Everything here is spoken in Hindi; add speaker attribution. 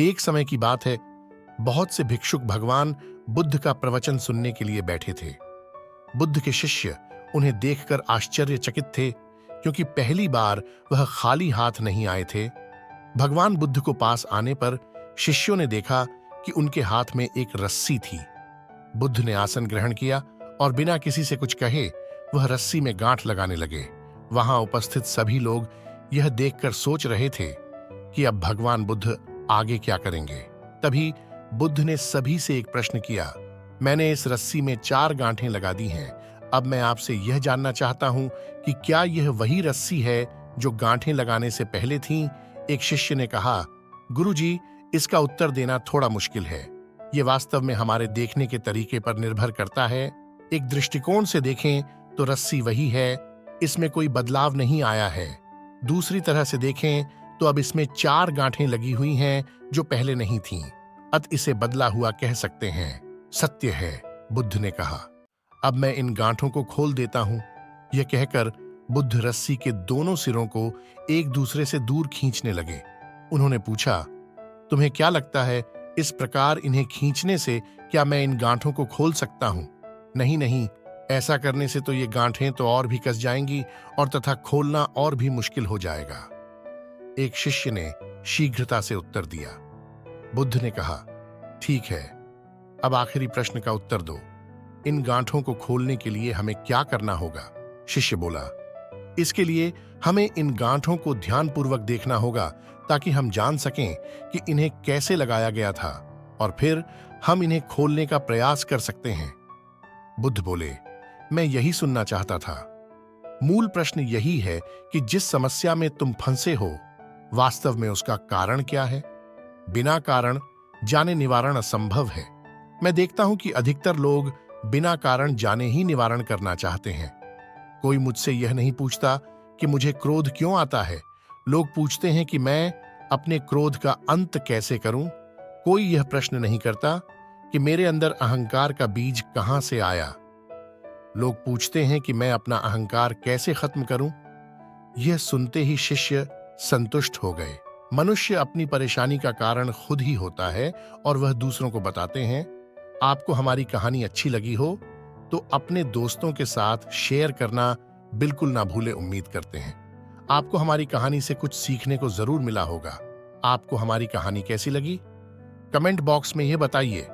Speaker 1: एक समय की बात है, बहुत से भिक्षुक भगवान बुद्ध का प्रवचन सुनने के लिए बैठे थे। बुद्ध के शिष्य उन्हें देखकर आश्चर्यचकित थे, क्योंकि पहली बार वह खाली हाथ नहीं आए थे। भगवान बुद्ध को पास आने पर शिष्यों ने देखा कि उनके हाथ में एक रस्सी थी। बुद्ध ने आसन ग्रहण किया और बिना किसी से कुछ कहे वह रस्सी में गांठ लगाने लगे। वहां उपस्थित सभी लोग यह देखकर सोच रहे थे कि अब भगवान बुद्ध आगे क्या करेंगे। तभी बुद्ध ने सभी से एक प्रश्न किया, मैंने इस रस्सी में 4 गांठें लगा दी हैं। अब मैं आपसे यह जानना चाहता हूं कि क्या यह वही रस्सी है जो गांठें लगाने से पहले थी? एक शिष्य ने कहा, गुरुजी, इसका उत्तर देना थोड़ा मुश्किल है। ये वास्तव में हमारे देखने के तरीके पर निर्भर करता है। एक दृष्टिकोण से देखें तो रस्सी वही है, इसमें कोई बदलाव नहीं आया है। दूसरी तरह से देखें तो अब इसमें 4 गांठें लगी हुई हैं जो पहले नहीं थीं। अत इसे बदला हुआ कह सकते हैं। सत्य है, बुद्ध ने कहा। अब मैं इन गांठों को खोल देता हूं। यह कहकर बुद्ध रस्सी के दोनों सिरों को एक दूसरे से दूर खींचने लगे। उन्होंने पूछा, तुम्हें क्या लगता है, इस प्रकार इन्हें खींचने से क्या मैं इन गांठों को खोल सकता हूं? नहीं नहीं, ऐसा करने से तो ये गांठें तो और भी कस जाएंगी और तथा खोलना और भी मुश्किल हो जाएगा। एक शिष्य ने शीघ्रता से उत्तर दिया। बुद्ध ने कहा, ठीक है, अब आखिरी प्रश्न का उत्तर दो। इन गांठों को खोलने के लिए हमें क्या करना होगा? शिष्य बोला, इसके लिए हमें इन गांठों को ध्यानपूर्वक देखना होगा ताकि हम जान सकें कि इन्हें कैसे लगाया गया था, और फिर हम इन्हें खोलने का प्रयास कर सकते हैं। बुद्ध बोले, मैं यही सुनना चाहता था। मूल प्रश्न यही है कि जिस समस्या में तुम फंसे हो, वास्तव में उसका कारण क्या है? बिना कारण जाने निवारण असंभव है। मैं देखता हूं कि अधिकतर लोग बिना कारण जाने ही निवारण करना चाहते हैं। कोई मुझसे यह नहीं पूछता कि मुझे क्रोध क्यों आता है। लोग पूछते हैं कि मैं अपने क्रोध का अंत कैसे करूं। कोई यह प्रश्न नहीं करता कि मेरे अंदर अहंकार का बीज कहां से आया। लोग पूछते हैं कि मैं अपना अहंकार कैसे खत्म करूं। यह सुनते ही शिष्य संतुष्ट हो गए। मनुष्य अपनी परेशानी का कारण खुद ही होता है और वह दूसरों को बताते हैं। आपको हमारी कहानी अच्छी लगी हो तो अपने दोस्तों के साथ शेयर करना बिल्कुल ना भूले। उम्मीद करते हैं आपको हमारी कहानी से कुछ सीखने को जरूर मिला होगा। आपको हमारी कहानी कैसी लगी? कमेंट बॉक्स में यह बताइए।